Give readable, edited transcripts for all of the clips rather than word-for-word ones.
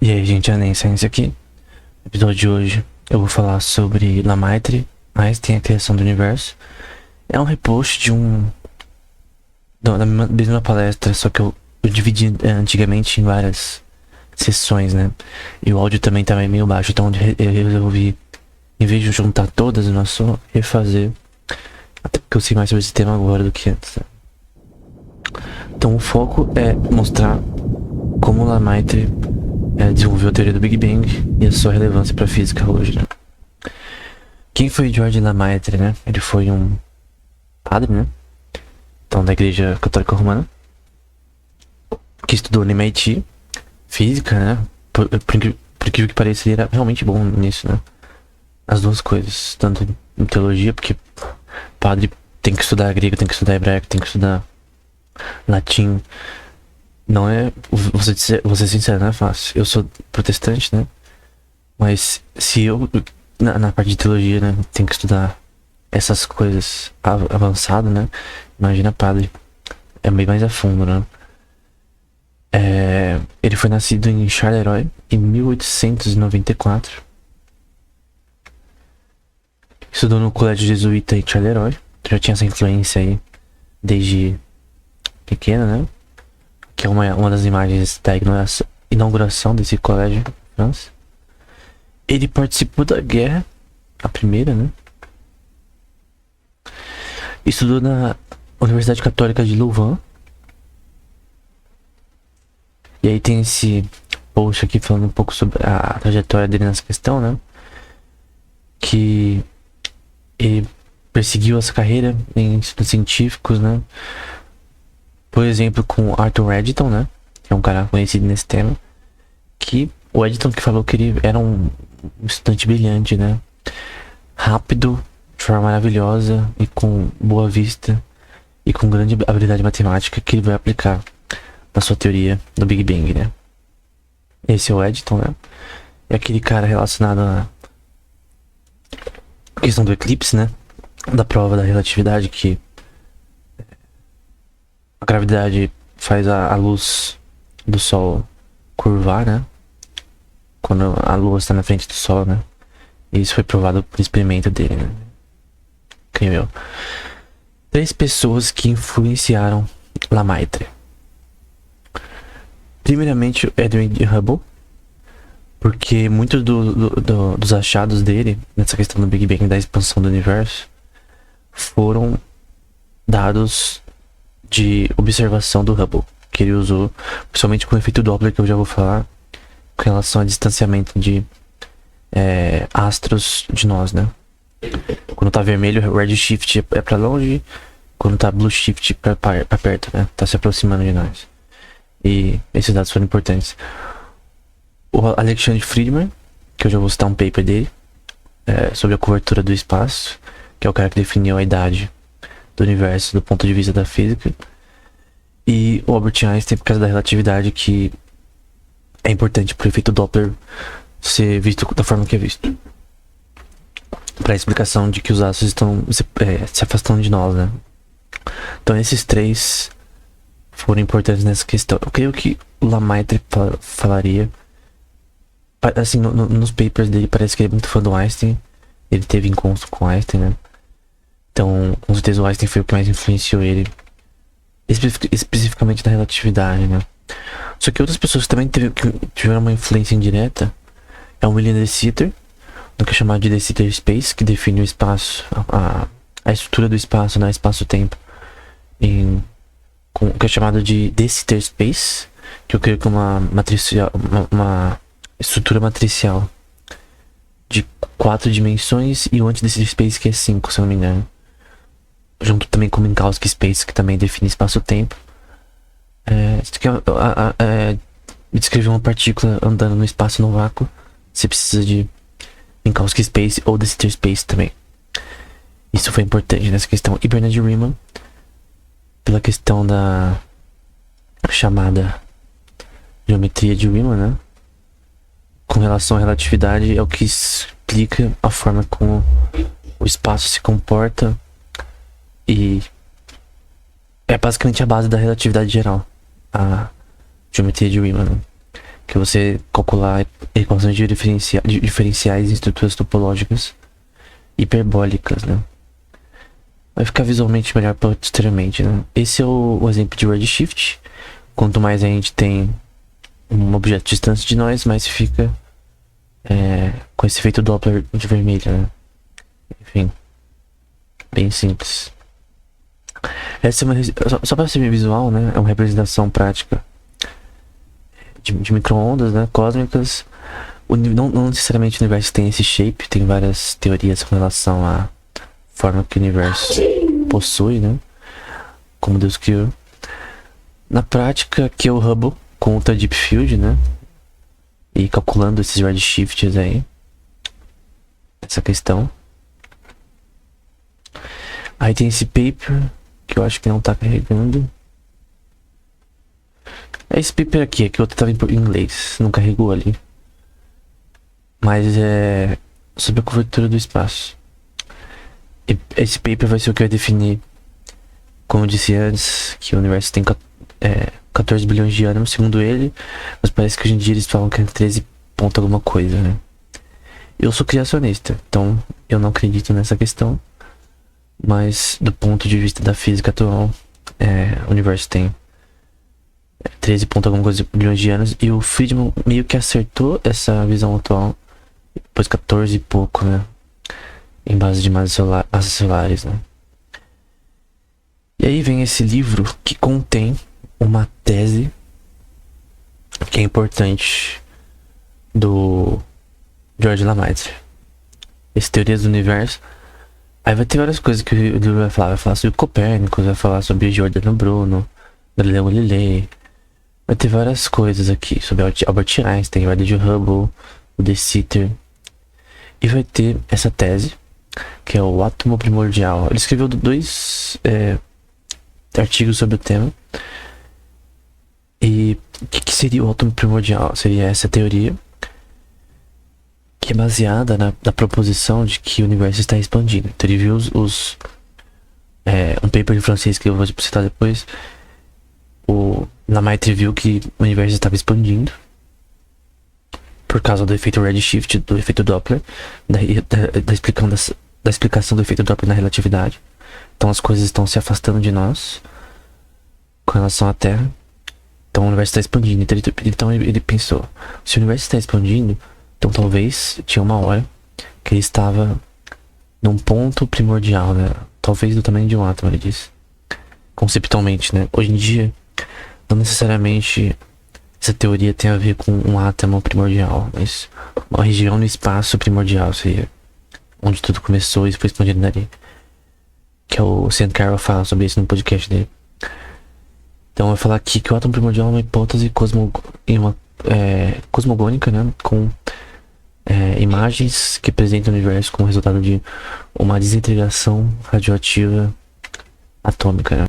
E aí, gente, a Ciência aqui. No episódio de hoje eu vou falar sobre Lamaitre, Einstein, a criação do universo. É um repost da mesma palestra, só que eu dividi antigamente em várias sessões, né? E o áudio também tava meio baixo, então eu resolvi, em vez de juntar todas, nós só refazer. Até porque eu sei mais sobre esse tema agora do que antes, né? Então o foco é mostrar como Lamaitre desenvolveu a teoria do Big Bang e a sua relevância para a física hoje, né? Quem foi George Lamaitre, né? Ele foi um padre, né? Então, da Igreja Católica Romana, que estudou no MIT, física, né? Por incrível que pareça, ele era realmente bom nisso, né? As duas coisas, tanto em teologia, porque padre tem que estudar grego, tem que estudar hebraico, tem que estudar latim. Não é, vou ser sincero, não é fácil. Eu sou protestante, né? Mas se eu, na parte de teologia, né, tenho que estudar essas coisas avançadas, né? Imagina padre. É bem mais a fundo, né? Ele foi nascido em Charleroi em 1894. Estudou no colégio jesuíta em Charleroi. Já tinha essa influência aí desde pequena, né? Que é uma das imagens da inauguração desse colégio na França. Ele participou da guerra, a primeira, né? Estudou na Universidade Católica de Louvain. E aí tem esse post aqui falando um pouco sobre a trajetória dele nessa questão, né? Que ele perseguiu essa carreira em estudos científicos, né? Por exemplo, com Arthur Eddington, né? Que é um cara conhecido nesse tema. Que o Eddington que falou que ele era um estudante brilhante, né? Rápido, de forma maravilhosa e com boa vista e com grande habilidade matemática que ele vai aplicar na sua teoria do Big Bang, né? Esse é o Eddington, né? É aquele cara relacionado à questão do eclipse, né? Da prova da relatividade, que a gravidade faz a luz do Sol curvar, né? Quando a Lua está na frente do Sol, né? E isso foi provado por experimento dele, né? Incrível. 3 pessoas que influenciaram Lamaitre. Primeiramente, o Edwin Hubble, porque muitos dos achados dele nessa questão do Big Bang, da expansão do universo, foram dados de observação do Hubble, que ele usou, principalmente com o efeito Doppler, que eu já vou falar, com relação ao distanciamento de astros de nós, né? Quando tá vermelho, o redshift é pra longe, quando tá blue shift pra perto, né? Tá se aproximando de nós. E esses dados foram importantes. O Alexander Friedman, que eu já vou citar um paper dele, sobre a cobertura do espaço, que é o cara que definiu a idade do universo do ponto de vista da física. E o Albert Einstein, por causa da relatividade, que é importante pro efeito Doppler ser visto da forma que é visto, para a explicação de que os astros estão se afastando de nós, né? Então esses 3 foram importantes nessa questão. Eu creio que o Lamaitre falaria, assim, nos papers dele parece que ele é muito fã do Einstein. Ele teve encontro com Einstein, né? Então, com certeza o Einstein foi o que mais influenciou ele, especificamente na relatividade, né? Só que outras pessoas que também tiveram uma influência indireta é o William De Sitter, do que é chamado de De Sitter Space, que define o espaço, a estrutura do espaço, né? Espaço-tempo, com o que é chamado de De Sitter Space, que eu creio que é uma estrutura matricial de 4 dimensões, e o anti-De Sitter Space, que é 5, se eu não me engano. Junto também com o Minkowski Space, que também define espaço-tempo. Descrever uma partícula andando no espaço no vácuo, você precisa de Minkowski Space ou De Sitter Space também. Isso foi importante nessa questão. E Bernard Riemann, pela questão da chamada geometria de Riemann, né? Com relação à relatividade, é o que explica a forma como o espaço se comporta, e é basicamente a base da relatividade geral, a geometria de Riemann, né? que você calcular equações de diferenciais em estruturas topológicas hiperbólicas, né? Vai ficar visualmente melhor posteriormente, né? Esse é o exemplo de redshift. Quanto mais a gente tem um objeto distante de nós, mais fica com esse efeito Doppler de vermelho, né? Enfim, bem simples. Essa é só para ser bem visual, né? É uma representação prática de micro-ondas, né? Cósmicas. Não necessariamente o universo tem esse shape, tem várias teorias com relação à forma que o universo possui, né? Como Deus criou. Na prática, aqui é o Hubble com Ultra Deep Field, né? E calculando esses redshifts aí. Essa questão. Aí tem esse paper, que eu acho que não tá carregando. É esse paper aqui, que o outro tava em inglês, não carregou ali. Mas é sobre a cobertura do espaço. E esse paper vai ser o que vai definir, como eu disse antes, que o universo tem 14 bilhões de anos, segundo ele. Mas parece que hoje em dia eles falam que é 13 ponto alguma coisa, né? Eu sou criacionista, então eu não acredito nessa questão. Mas do ponto de vista da física atual, o universo tem 13 ponto alguma coisa bilhões de anos. E o Friedman meio que acertou essa visão atual. Depois 14 e pouco, né? Em base de massas solares, né? E aí vem esse livro que contém uma tese que é importante do George Lamaitre. Essa teoria do universo. Aí vai ter várias coisas que o livro vai falar. Vai falar sobre Copérnico, vai falar sobre Giordano Bruno, Galileu Galilei. Vai ter várias coisas aqui sobre Albert Einstein, vai ter o Hubble, o De Sitter. E vai ter essa tese, que é o átomo primordial. Ele escreveu 2 artigos sobre o tema. E o que seria o átomo primordial? Seria essa teoria, que é baseada na proposição de que o universo está expandindo. Então ele viu um paper de francês que eu vou citar depois. O Lamaitre viu que o universo estava expandindo por causa do efeito redshift, do efeito Doppler, da explicação do efeito Doppler na relatividade. Então as coisas estão se afastando de nós com relação à Terra. Então o universo está expandindo. Então ele pensou, se o universo está expandindo, então talvez tinha uma hora que ele estava num ponto primordial, né? Talvez do tamanho de um átomo, ele disse. Conceptualmente, né? Hoje em dia, não necessariamente essa teoria tem a ver com um átomo primordial, mas uma região no espaço primordial seria onde tudo começou e foi expandindo dali. Que é o Sam Carroll fala sobre isso no podcast dele. Então eu vou falar aqui que o átomo primordial é uma hipótese cosmogônica, né? Com imagens que apresentam o universo como resultado de uma desintegração radioativa atômica, né?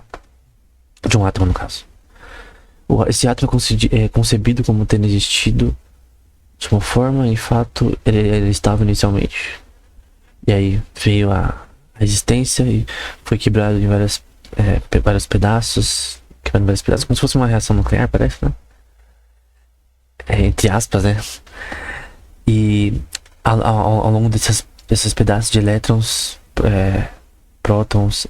De um átomo, no caso. Esse átomo é concebido como tendo existido de uma forma, em fato, ele estava inicialmente. E aí veio a existência e foi quebrado em vários pedaços. Quebrado em vários pedaços, como se fosse uma reação nuclear, parece, né? Entre aspas, né? E ao longo desses pedaços de elétrons, prótons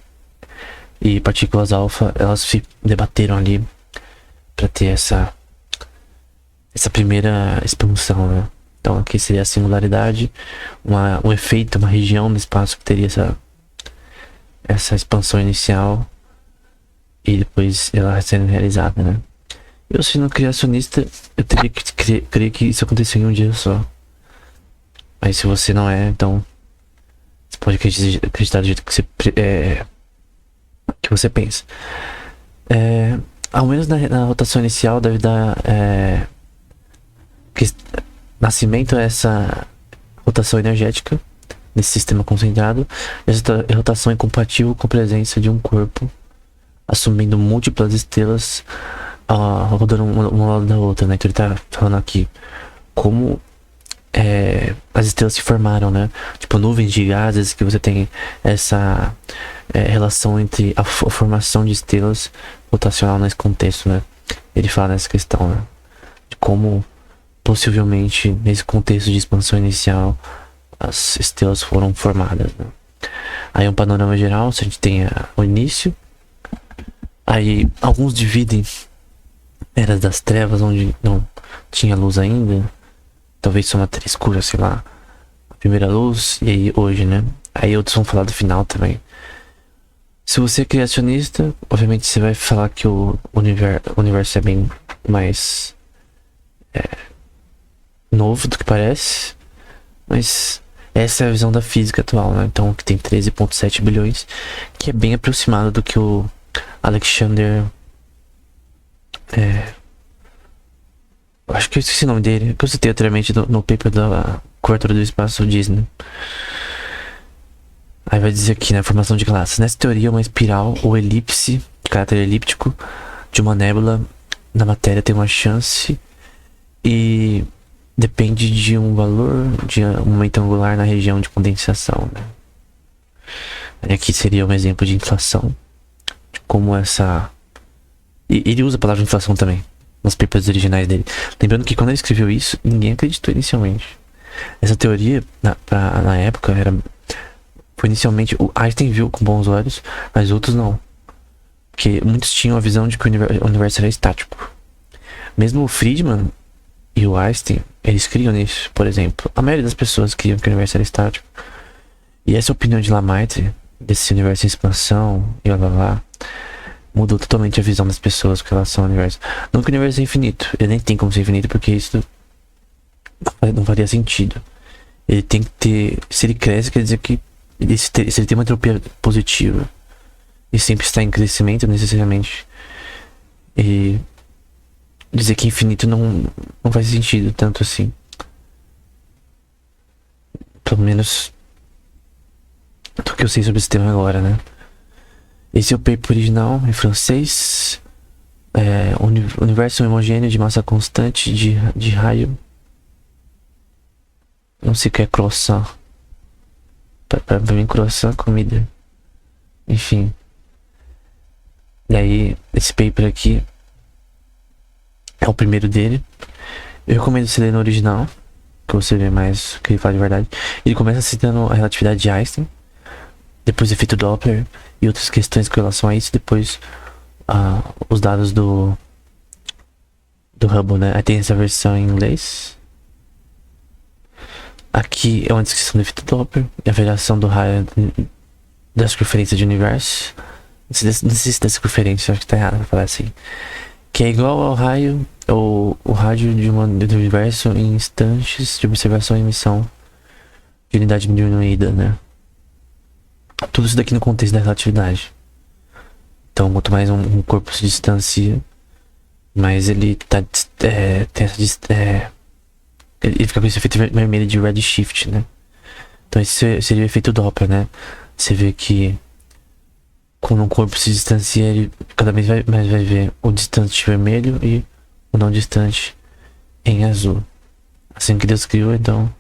e partículas alfa, elas se debateram ali para ter essa primeira expansão, né? Então aqui seria a singularidade, um efeito, uma região no espaço que teria essa expansão inicial e depois ela sendo realizada, né? Eu, sendo criacionista, eu teria que crer que isso aconteceu em um dia só. Mas se você não é, então você pode acreditar do jeito que você pensa. Ao menos na rotação inicial deve dar nascimento a essa rotação energética nesse sistema concentrado. Essa rotação é compatível com a presença de um corpo assumindo múltiplas estrelas rodando uma ao lado da outra, né? Então ele tá falando aqui como as estrelas se formaram, né? Tipo nuvens de gases, que você tem essa relação entre a formação de estrelas rotacional nesse contexto, né? Ele fala nessa questão, né? De como possivelmente, nesse contexto de expansão inicial, as estrelas foram formadas, né? Aí um panorama geral, a gente tem o início. Aí alguns dividem eras das trevas, onde não tinha luz ainda. Talvez só matéria escura, sei lá. A primeira luz, e aí hoje, né? Aí outros vão falar do final também. Se você é criacionista, obviamente você vai falar que o universo é bem mais novo do que parece. Mas essa é a visão da física atual, né? Então, que tem 13,7 bilhões, que é bem aproximado do que o Alexander... acho que eu esqueci o nome dele, que eu citei anteriormente no paper da cobertura do espaço Disney. Aí vai dizer aqui, né, formação de classes. Nessa teoria, uma espiral ou elipse, de caráter elíptico, de uma nébula na matéria tem uma chance e depende de um valor de um momento angular na região de condensação, né? Aí aqui seria um exemplo de inflação, de como essa... E ele usa a palavra inflação também, nos papers originais dele. Lembrando que quando ele escreveu isso, ninguém acreditou inicialmente. Essa teoria, na época, foi inicialmente... O Einstein viu com bons olhos, mas outros não. Porque muitos tinham a visão de que o universo era estático. Mesmo o Friedman e o Einstein, eles criam nisso, por exemplo. A maioria das pessoas criam que o universo era estático. E essa opinião de Lamaitre, desse universo em expansão, e blá blá blá, mudou totalmente a visão das pessoas com relação ao universo. Não que o universo é infinito. Ele nem tem como ser infinito, porque isso não faria sentido. Ele tem que ter... Se ele cresce, quer dizer que... Se ele tem uma entropia positiva e sempre está em crescimento necessariamente, e dizer que infinito não faz sentido tanto assim. Pelo menos do que eu sei sobre esse tema agora, né? Esse é o paper original em francês. Universo homogêneo de massa constante de raio. Não sei o que é croissant. Pra mim, croissant é comida. Enfim. E aí, esse paper aqui é o primeiro dele. Eu recomendo você ler no original, que você vê mais o que ele fala de verdade. Ele começa citando a relatividade de Einstein, depois o efeito Doppler e outras questões com relação a isso. Depois os dados do Hubble, né? Aí tem essa versão em inglês. Aqui é uma descrição do efeito Doppler e a variação do raio da circunferência de universo. Não sei se da circunferência, acho que tá errado pra falar assim. Que é igual ao raio, ou o rádio do universo em instantes de observação e emissão de unidade diminuída, né? Tudo isso daqui no contexto da relatividade. Então, quanto mais um corpo se distancia, mais ele tem essa... ele fica com esse efeito vermelho de redshift, né? Então esse seria o efeito Doppler, né? Você vê que quando um corpo se distancia, ele cada vez mais vai ver o distante vermelho e o não distante em azul. Assim que Deus criou, então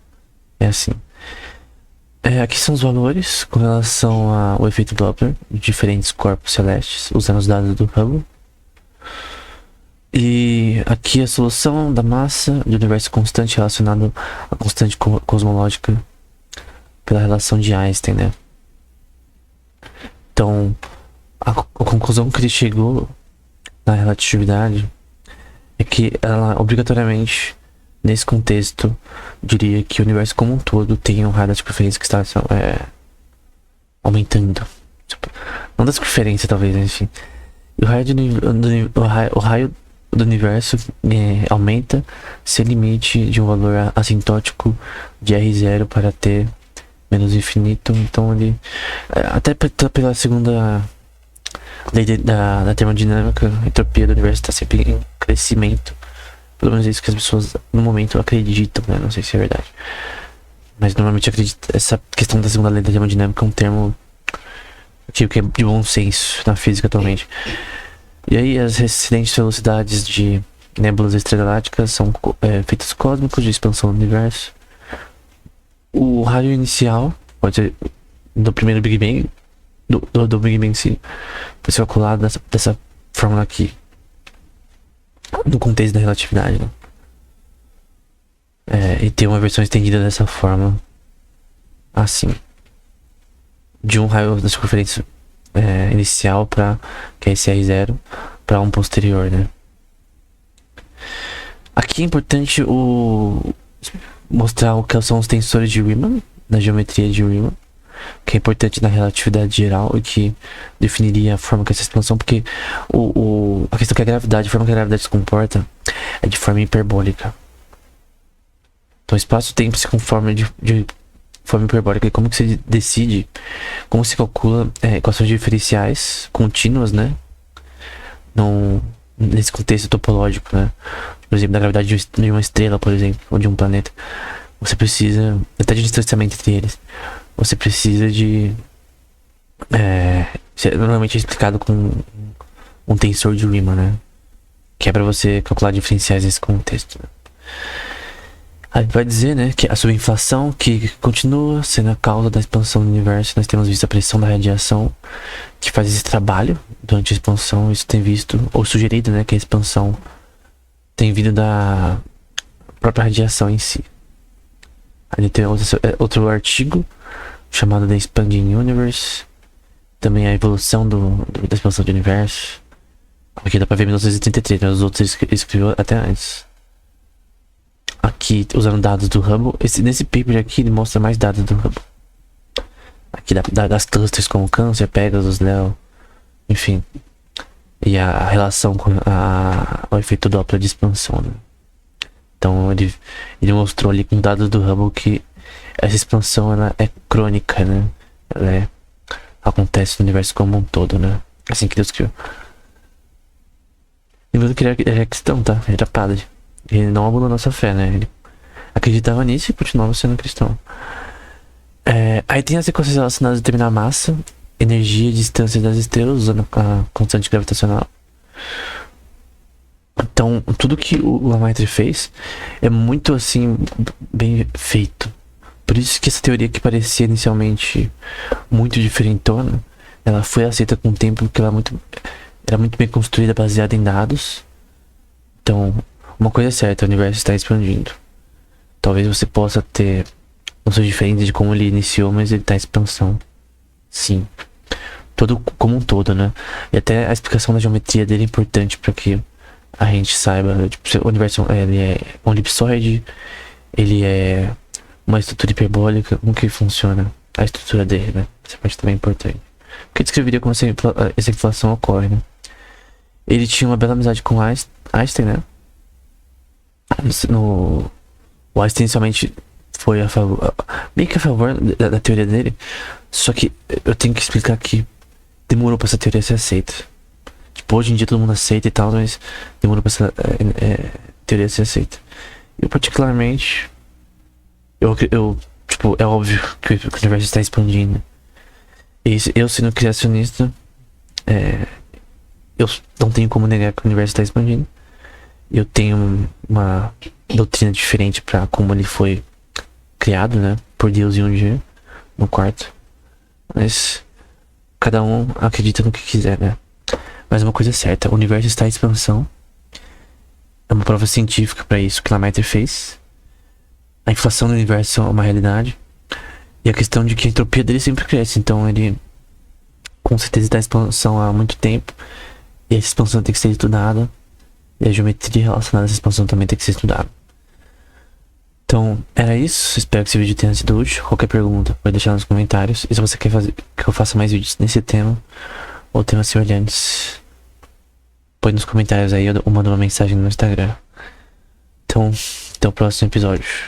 é assim. Aqui são os valores com relação ao efeito Doppler de diferentes corpos celestes, usando os dados do Hubble. E aqui a solução da massa do universo constante relacionado à constante cosmológica pela relação de Einstein, né? Então, a conclusão que ele chegou na relatividade é que ela obrigatoriamente, nesse contexto, diria que o universo como um todo tem um raio das circunferências que está aumentando. Não da circunferência, talvez, enfim. E o raio do universo aumenta sem limite de um valor assintótico de R0 para T menos infinito. Então ele, até pela segunda lei da termodinâmica, a entropia do universo está sempre em crescimento. Pelo menos é isso que as pessoas no momento acreditam, né? Não sei se é verdade, mas normalmente acredito. Essa questão da segunda lei da termodinâmica é um termo que é de bom senso na física atualmente. E aí as recentes velocidades de nébulas extragalácticas são efeitos cósmicos de expansão do universo. O raio inicial pode ser do primeiro Big Bang, do Big Bang em si, pode ser calculado dessa fórmula aqui, no contexto da relatividade, né? e ter uma versão estendida dessa forma, assim, de um raio da circunferência inicial para que é esse R0 para um posterior, né? Aqui é importante mostrar o que são os tensores de Riemann, na geometria de Riemann, que é importante na relatividade geral e que definiria a forma que essa expansão, porque a questão que a gravidade, a forma que a gravidade se comporta é de forma hiperbólica. Então o espaço-tempo se conforma de forma hiperbólica. E como que você decide, como se calcula equações diferenciais contínuas, né? Nesse contexto topológico, né? Por exemplo, da gravidade de uma estrela, por exemplo, ou de um planeta. Você precisa, até de distanciamento entre eles, você precisa de... normalmente é explicado com um tensor de Riemann, né? Que é pra você calcular diferenciais nesse contexto, né? Aí vai dizer, né, que a subinflação que continua sendo a causa da expansão do universo. Nós temos visto a pressão da radiação que faz esse trabalho durante a expansão. Isso tem visto, ou sugerido, né, que a expansão tem vindo da própria radiação em si. Aí tem outro artigo chamado The Expanding Universe. Também a evolução da expansão do universo. Aqui dá pra ver 1933, mas os outros ele escreveu até antes. Aqui, usando dados do Hubble. Nesse paper aqui, ele mostra mais dados do Hubble. Aqui das clusters como Câncer, Pegasus, Leo, enfim. E a relação com o efeito Doppler de expansão, né? Então ele mostrou ali com dados do Hubble que essa expansão ela é crônica, né? Ela acontece no universo como um todo, né? Assim que Deus criou. Lembrando que ele era cristão, tá? Ele era padre. Ele não abandonou nossa fé, né? Ele acreditava nisso e continuava sendo cristão. Aí tem as equações relacionadas a determinar a massa, energia e distância das estrelas, usando a constante gravitacional. Então, tudo que o Lemaitre fez é muito, assim, bem feito. Por isso que essa teoria que parecia inicialmente muito diferentona, ela foi aceita com o tempo, porque ela era muito bem construída, baseada em dados. Então, uma coisa é certa, o universo está expandindo. Talvez você possa ter noções diferentes de como ele iniciou, mas ele está em expansão. Sim. Como um todo, né? E até a explicação da geometria dele é importante para que a gente saiba. Tipo, o universo ele é um elipsoide, ele é uma estrutura hiperbólica, como que funciona a estrutura dele, né? Essa parte também é importante. Porque descreveria como essa inflação ocorre, né? Ele tinha uma bela amizade com Einstein, né? O Einstein inicialmente foi a favor, meio que a favor da teoria dele, só que eu tenho que explicar que demorou pra essa teoria ser aceita. Tipo, hoje em dia todo mundo aceita e tal, mas demorou pra essa teoria ser aceita. Eu particularmente, tipo, é óbvio que o universo está expandindo. E eu sendo criacionista, eu não tenho como negar que o universo está expandindo. Eu tenho uma doutrina diferente pra como ele foi criado, né? Por Deus em um dia, no quarto. Mas cada um acredita no que quiser, né? Mas uma coisa é certa, o universo está em expansão. É uma prova científica pra isso que Lemaitre fez. A inflação do universo é uma realidade. E a questão de que a entropia dele sempre cresce. Então ele com certeza está em expansão há muito tempo. E essa expansão tem que ser estudada. E a geometria relacionada a essa expansão também tem que ser estudada. Então, era isso. Espero que esse vídeo tenha sido útil. Qualquer pergunta, pode deixar nos comentários. E se você quer que eu faça mais vídeos nesse tema, ou temas semelhantes, põe nos comentários aí ou manda uma mensagem no Instagram. Então, até o próximo episódio.